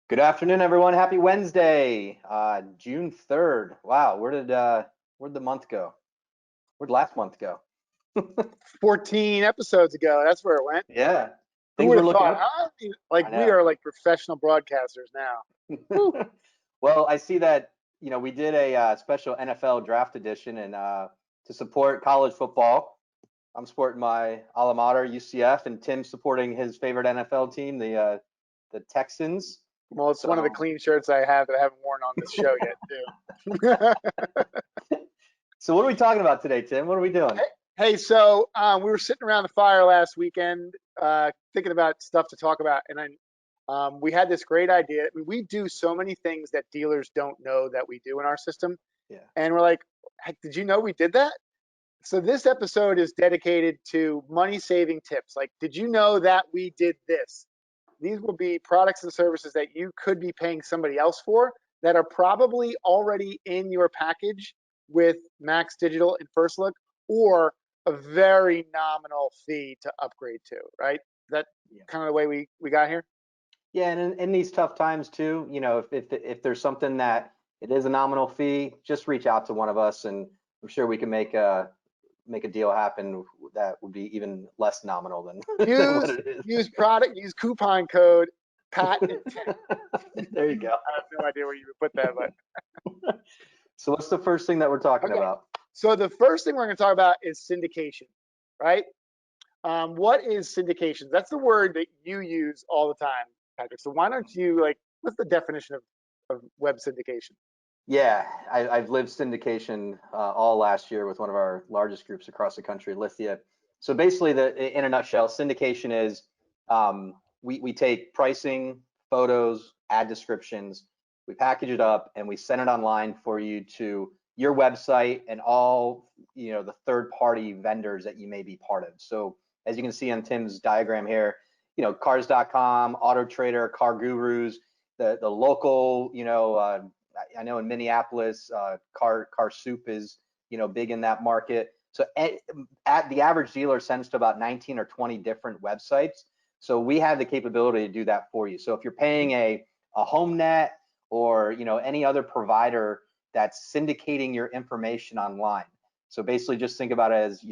Good afternoon, everyone. Happy Wednesday, June 3rd. Wow, where'd the month go? Where'd last month go? 14 episodes ago. That's where it went. Yeah, Who things would were have looking thought? up. Huh? Like I we know. are like professional broadcasters now. Whew. Well, I see that, we did a special NFL draft edition and to support college football. I'm supporting my alma mater, UCF, and Tim's supporting his favorite NFL team, the Texans. Well, it's one of the So, clean shirts I have that I haven't worn on this show yet, too. so what are we talking about today, Tim? What are we doing? Hey, so we were sitting around the fire last weekend, thinking about stuff to talk about, and we had this great idea. I mean, we do so many things that dealers don't know that we do in our system, Yeah. and we're like, "Heck, did you know we did that?" So this episode is dedicated to money saving tips. Like, did you know that we did this? These will be products and services that you could be paying somebody else for that are probably already in your package with Max Digital and FirstLook, or a very nominal fee to upgrade to, right? That Yeah. kind of the way we got here. Yeah, and in these tough times too, if there's something that it is a nominal fee, just reach out to one of us, and I'm sure we can make a deal happen that would be even less nominal than than what Use it is. use coupon code Pat and Tim. There you go. I have no idea where you would put that, but So what's the first thing that we're talking okay. about? So the first thing we're going to talk about is syndication, right? What is syndication? That's the word that you use all the time, Patrick. So why don't you what's the definition of web syndication? Yeah, I've lived syndication all last year with one of our largest groups across the country, Lithia. So basically, in a nutshell, syndication is we take pricing, photos, ad descriptions, we package it up, and we send it online for you to your website and all the third-party vendors that you may be part of. So as you can see on Tim's diagram here, Cars.com, Auto Trader, Car Gurus, the local, I know in Minneapolis, Car Soup is big in that market. So at the average dealer sends to about 19 or 20 different websites. So we have the capability to do that for you. So if you're paying a home net or any other provider that's syndicating your information online. So basically just think about it as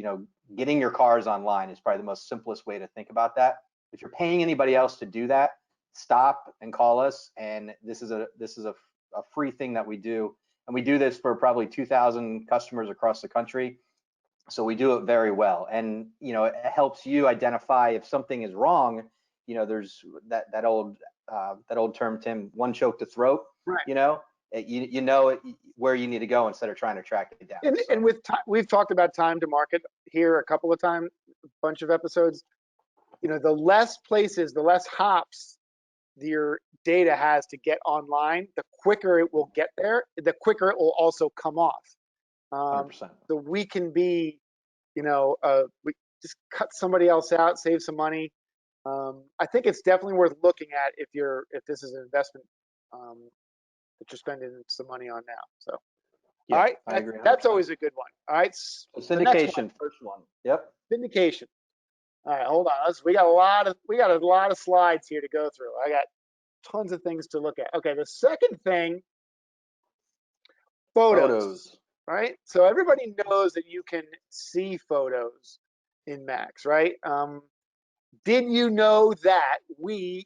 getting your cars online is probably the most simplest way to think about that. If you're paying anybody else to do that, stop and call us. And this is a free thing that we do. And we do this for probably 2,000 customers across the country. So we do it very well. And, it helps you identify if something is wrong. There's that old term, Tim, one choke to throat, Right. you know where you need to go instead of trying to track it down. And with time, we've talked about time to market here a couple of times, a bunch of episodes. The less places, the less hops your data has to get online, the quicker it will get there, the quicker it will also come off. 100%. So we can be, we just cut somebody else out, save some money. I think it's definitely worth looking at if this is an investment that you're spending some money on now. So, all Yeah, right, I agree that's 100%. always a good one. All right, So the next one, syndication, first one. Yep. syndication. All right, hold on. We got a lot of slides here to go through. I got tons of things to look at. Okay, the second thing, photos, Photos. right? So everybody knows that you can see photos in Max, right? Did you know that we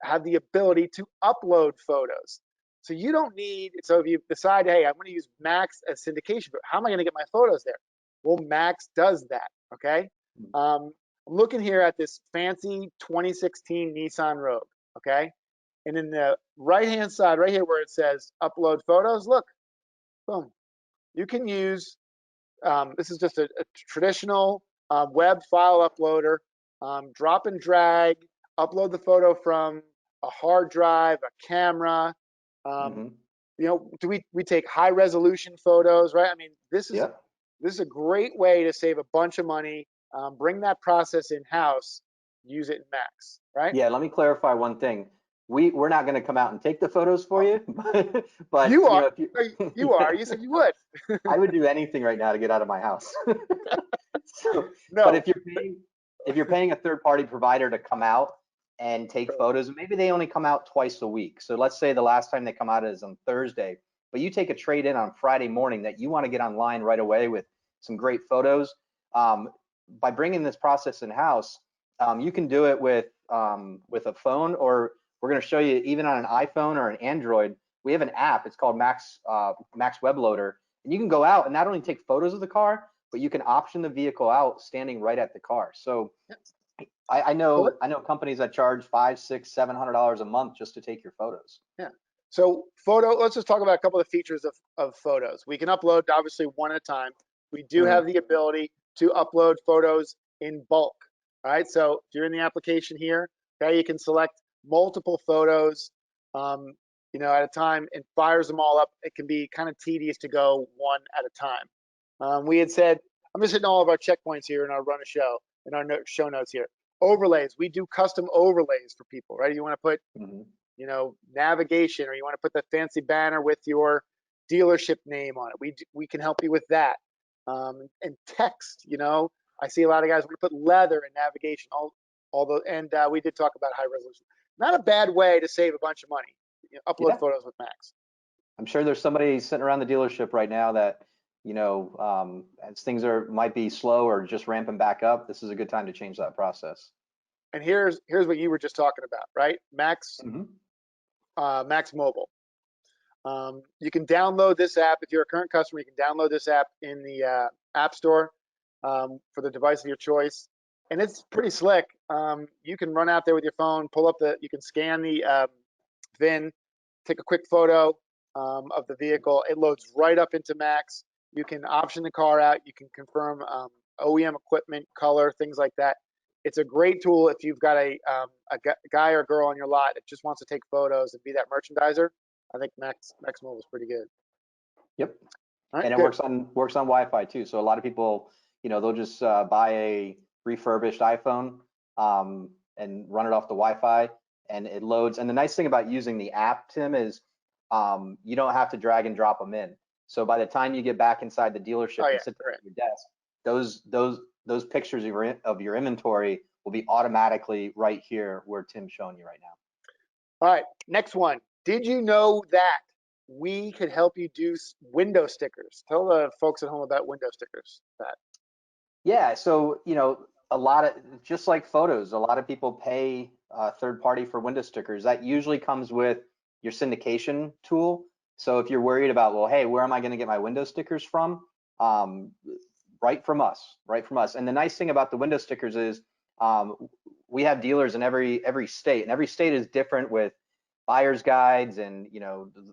have the ability to upload photos? So you don't need, so if you decide, hey, I'm going to use Max as syndication, but how am I going to get my photos there? Well, Max does that, okay? I'm looking here at this fancy 2016 Nissan Rogue, okay? And in the right-hand side, right here where it says upload photos, look, boom. You can use, this is just a traditional web file uploader, drop and drag, upload the photo from a hard drive, a camera. Um, Mm-hmm. do we take high resolution photos, right? I mean, Yep. this is a great way to save a bunch of money, bring that process in house, use it in Max, right? Yeah, let me clarify one thing. We're not going to come out and take the photos for Oh, you, but you are, if you, you are. You said you would. I would do anything right now to get out of my house. So, but No, if you're paying a third party provider to come out, and take Right. photos. Maybe they only come out twice a week. So let's say the last time they come out is on Thursday, but you take a trade in on Friday morning that you want to get online right away with some great photos. Um, by bringing this process in house, you can do it with a phone, or we're going to show you even on an iPhone or an Android. We have an app. It's called Max Web Loader, and you can go out and not only take photos of the car, but you can option the vehicle out standing right at the car. So I Well, know companies that charge $500, $600, $700 a month just to take your photos. yeah. So let's just talk about a couple of features of photos. We can upload obviously one at a time. We do Mm-hmm. have the ability to upload photos in bulk. All right. So if you're in the application here, okay, you can select multiple photos, at a time and fires them all up. It can be kind of tedious to go one at a time. We had said, I'm just hitting all of our checkpoints here in our run a show, in our show notes here. Overlays. We do custom overlays for people, right? You want to put Mm-hmm. navigation, or you want to put the fancy banner with your dealership name on it. We can help you with that. And text, I see a lot of guys want to put leather and navigation, and we did talk about high resolution. Not a bad way to save a bunch of money. Upload Yeah. photos with Max. I'm sure there's somebody sitting around the dealership right now that, as things might be slow or just ramping back up, this is a good time to change that process. And here's what you were just talking about, right? Max Mm-hmm. Max Mobile. You can download this app if you're a current customer. You can download this app in the App Store for the device of your choice, and it's pretty slick. You can run out there with your phone, you can scan the VIN, take a quick photo of the vehicle. It loads right up into Max. You can option the car out. You can confirm OEM equipment, color, things like that. It's a great tool if you've got a guy or girl on your lot that just wants to take photos and be that merchandiser. I think Max Mobile is pretty good. Yep. All right, And it good. works on Wi-Fi too. So a lot of people, they'll just buy a refurbished iPhone and run it off the Wi-Fi, and it loads. And the nice thing about using the app, Tim, is you don't have to drag and drop them in. So by the time you get back inside the dealership Oh and yeah, sit down great. at your desk, those pictures of your inventory will be automatically right here where Tim's showing you right now. All right, next one. Did you know that we could help you do window stickers? Tell the folks at home about window stickers. That. Yeah, so just like photos, a lot of people pay third party for window stickers. That usually comes with your syndication tool. So if you're worried about, well, hey, where am I going to get my window stickers from? Um, right from us, right from us. And the nice thing about the window stickers is um, we have dealers in every state, and every state is different with buyer's guides and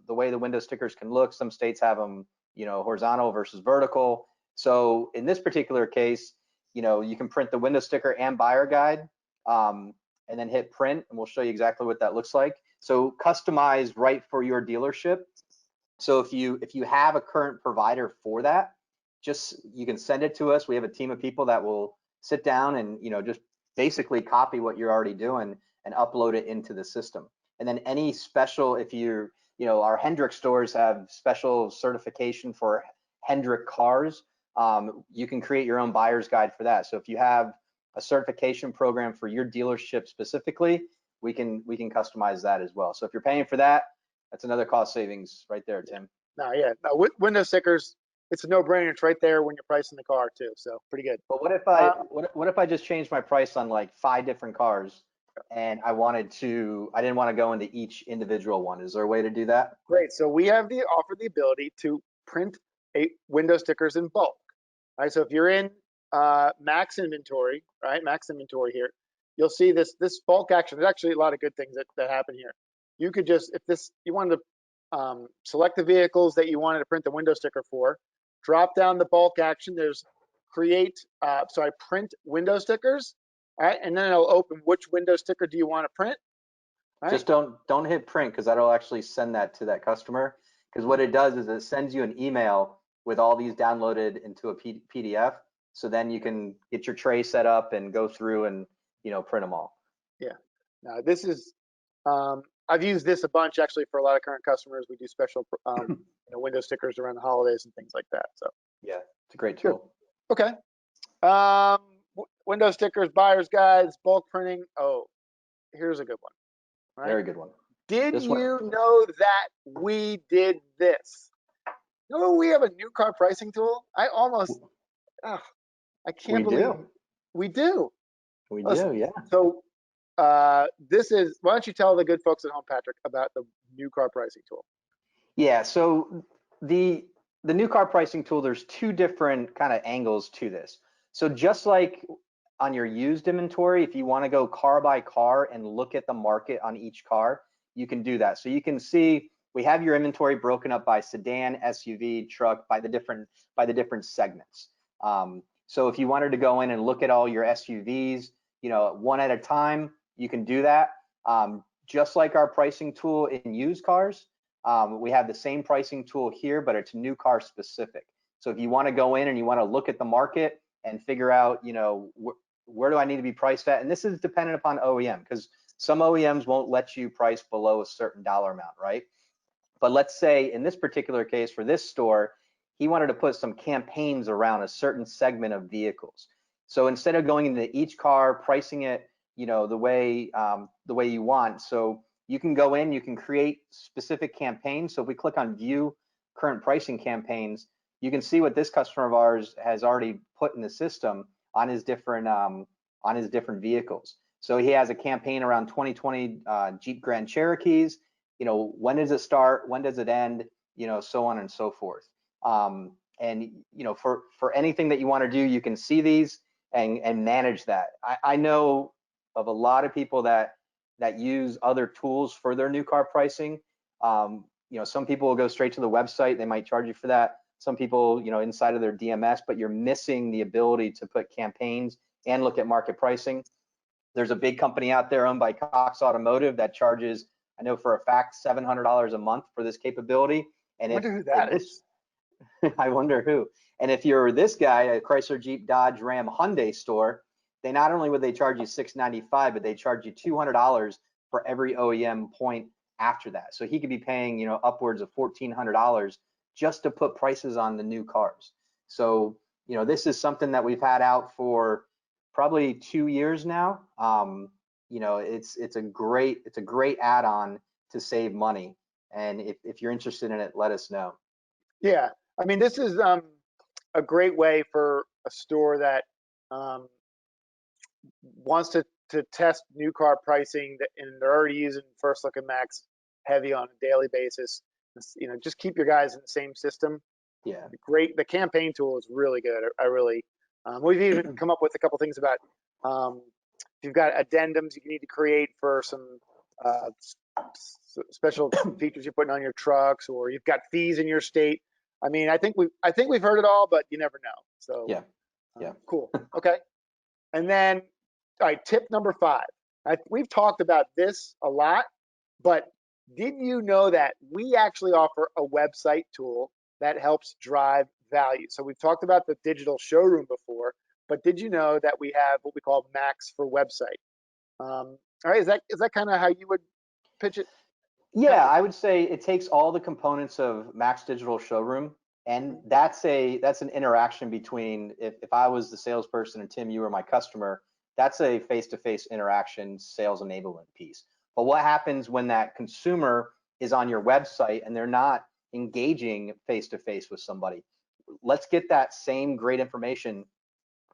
the way the window stickers can look. Some states have them, horizontal versus vertical. So in this particular case, you can print the window sticker and buyer guide, and then hit print, and we'll show you exactly what that looks like. So customized right for your dealership. So if you have a current provider for that, you can send it to us. We have a team of people that will sit down and just basically copy what you're already doing and upload it into the system. And then any special, if our Hendrick stores have special certification for Hendrick cars. You can create your own buyer's guide for that. So if you have a certification program for your dealership specifically, we can customize that as well. So if you're paying for that, that's another cost savings right there, Tim. No, yeah. No, window stickers, it's a no-brainer. It's right there when you're pricing the car too. So pretty good. But Uh, what if I just changed my price on like 5 different cars and I didn't want to go into each individual one? Is there a way to do that? Great. So we have offer the ability to print window stickers in bulk. Right. So if you're in Max inventory, right, Max inventory here, you'll see this bulk action. There's actually a lot of good things that happen here. You could just, if you wanted to select the vehicles that you wanted to print the window sticker for, drop down the bulk action. There's print window stickers. All right, and then it'll open which window sticker do you want to print. Right. Just don't hit print, because that'll actually send that to that customer. Because what it does is it sends you an email with all these downloaded into a PDF. So then you can get your tray set up and go through and print them all. Yeah. Now this is I've used this a bunch actually for a lot of current customers. We do special window stickers around the holidays and things like that. So Yeah, it's a great good. tool. Okay. Window stickers, buyer's guides, bulk printing. Oh, here's a good one, right? Very good one. Did This one, you know that we did this? You know, we have a new car pricing tool. I almost, oh, I can't we believe do. we do. We Listen, do, yeah. so this is, why don't you tell the good folks at home, Patrick, about the new car pricing tool? Yeah, so the new car pricing tool, there's two different kind of angles to this. So just like on your used inventory, if you want to go car by car and look at the market on each car, you can do that. So you can see we have your inventory broken up by sedan, SUV, truck, by the different segments. So if you wanted to go in and look at all your SUVs, one at a time, you can do that. Just like our pricing tool in used cars, we have the same pricing tool here, but it's new car specific. So if you want to go in and you want to look at the market and figure out, where do I need to be priced at? And this is dependent upon OEM, because some OEMs won't let you price below a certain dollar amount, right? But let's say in this particular case for this store, he wanted to put some campaigns around a certain segment of vehicles. So instead of going into each car, pricing it, the way you want. So you can go in, you can create specific campaigns. So if we click on view current pricing campaigns, you can see what this customer of ours has already put in the system on his different vehicles. So he has a campaign around 2020 Jeep Grand Cherokees. When does it start? When does it end? So on and so forth. And for anything that you want to do, you can see these and manage that. I know of a lot of people that use other tools for their new car pricing. Some people will go straight to the website. They might charge you for that. Some people, inside of their DMS, but you're missing the ability to put campaigns and look at market pricing. There's a big company out there owned by Cox Automotive that charges, I know for a fact, $700 a month for this capability. And I wonder who that is. I wonder who. And if you're this guy, a Chrysler, Jeep, Dodge, Ram, Hyundai store, they not only would they charge you $695, but they charge you $200 for every OEM point after that. So he could be paying, upwards of $1,400 just to put prices on the new cars. So, this is something that we've had out for probably 2 years now. It's a great add-on to save money. And if you're interested in it, let us know. Yeah, I mean, this is a great way for a store that wants to test new car pricing, and they're already using FirstLook and MAX heavy on a daily basis. Just keep your guys in the same system. Yeah. Great. The campaign tool is really good. I really, we've even come up with a couple things about if you've got addendums you need to create for some special features you're putting on your trucks, or you've got fees in your state. I mean, I think we've heard it all, but you never know. So yeah. Cool. Okay. And then, all right, tip number 5. We've talked about this a lot, but did you know that we actually offer a website tool that helps drive value? So we've talked about the digital showroom before, but did you know that we have what we call MAX for website? All right, is that kind of how you would pitch it? Yeah, I would say it takes all the components of MAX Digital Showroom, and that's an interaction between, if I was the salesperson and Tim, you were my customer, that's a face-to-face interaction sales enablement piece. But what happens when that consumer is on your website and they're not engaging face-to-face with somebody? Let's get that same great information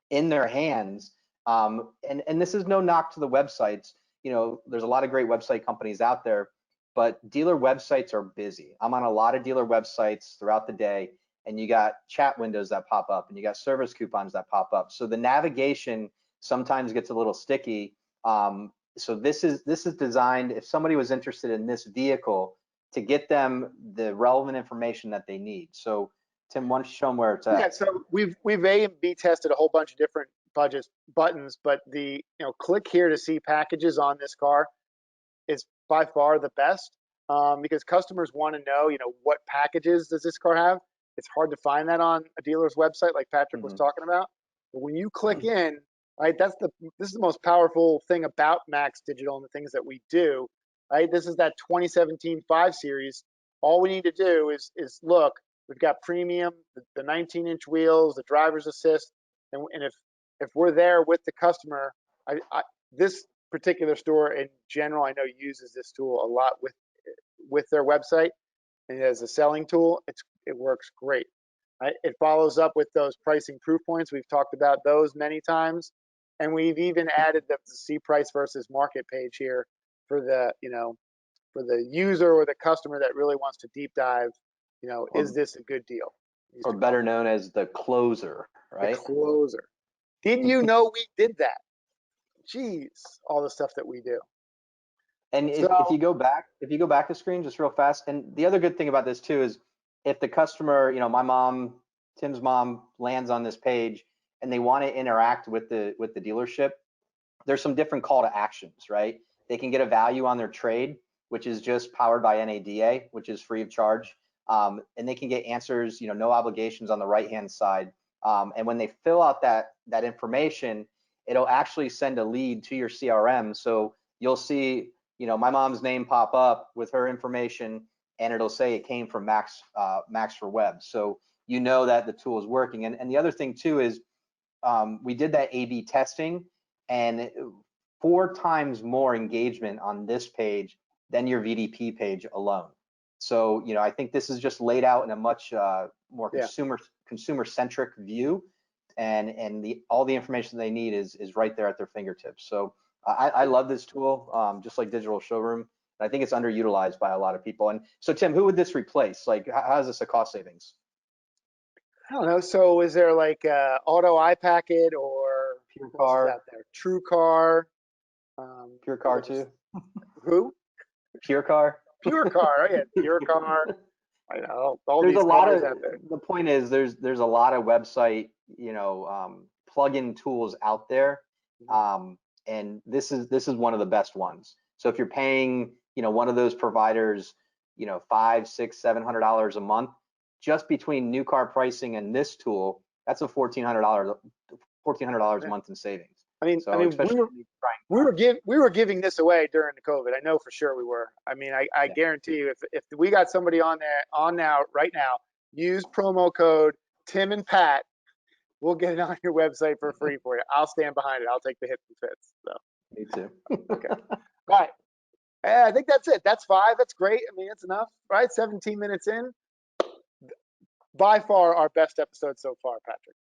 in their hands. And this is no knock to the websites. There's a lot of great website companies out there, but dealer websites are busy. I'm on a lot of dealer websites throughout the day, and you got chat windows that pop up and you got service coupons that pop up. So the navigation sometimes gets a little sticky. So this is designed, if somebody was interested in this vehicle, to get them the relevant information that they need. So Tim, why don't you show them where it's at? Yeah, so we've A and B tested a whole bunch of different buttons, but the click here to see packages on this car is by far the best, because customers want to know, what packages does this car have. It's hard to find that on a dealer's website, like Patrick was talking about. But when you click in, right, this is the most powerful thing about MAX Digital and the things that we do, right? This is that 2017 5 Series. All we need to do is look. We've got premium, the 19-inch wheels, the driver's assist, and if we're there with the customer, this particular store in general, I know, uses this tool a lot with their website, and as a selling tool, it works great. Right? It follows up with those pricing proof points. We've talked about those many times, and we've even added the see price versus market page here for the for the user or the customer that really wants to deep dive. Is or this a good deal? or better known as the closer, The right? closer. Did you know we did that? Jeez, all the stuff that we do. And So if you go back the screen just real fast, and the other good thing about this too is if the customer, my mom, Tim's mom, lands on this page and they want to interact with the dealership, there's some different call to actions, right? They can get a value on their trade, which is just powered by NADA, which is free of charge, and they can get answers, no obligations on the right-hand side. And when they fill out that information, it'll actually send a lead to your CRM. So you'll see, my mom's name pop up with her information, and it'll say it came from Max for Web. So you know that the tool is working. And the other thing too is we did that A/B testing, and 4 times more engagement on this page than your VDP page alone. So I think this is just laid out in a much more consumer centric view, and all the information they need is right there at their fingertips. So I love this tool, just like Digital Showroom. I think it's underutilized by a lot of people. And so Tim, who would this replace? Like, how is this a cost savings? I don't know. So is there like Auto iPacket or Pure what else is out Car, there? True Car. Pure Car too. Who? Pure Car. Pure Car. Oh, yeah, Pure Car. I know all There's these a lot cars of, out there. the point is there's a lot of website, plug-in tools out there. And this is one of the best ones. So if you're paying, one of those providers, $500, $600, $700 a month, just between new car pricing and this tool, that's a $1,400 a month in savings. So especially we were giving this away during the COVID. I know for sure we were. I mean, I yeah. guarantee you, if we got somebody on now right now, use promo code Tim and Pat, we'll get it on your website for free for you. I'll stand behind it. I'll take the hits and fits. So Me too. okay, all right. I think that's it. That's 5. That's great. I mean, that's enough, right? 17 minutes in. By far our best episode so far, Patrick.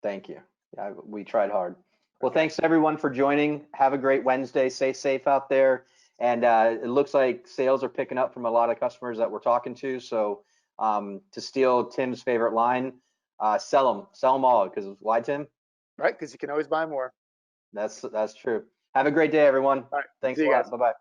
Thank you. Yeah, we tried hard. Well, Okay. thanks everyone for joining. Have a great Wednesday. Stay safe out there. And it looks like sales are picking up from a lot of customers that we're talking to. So to steal Tim's favorite line, sell them all. Because why, Tim? Right, because you can always buy more. That's true. Have a great day, everyone. All right. Thanks See a you guys. lot. Bye-bye.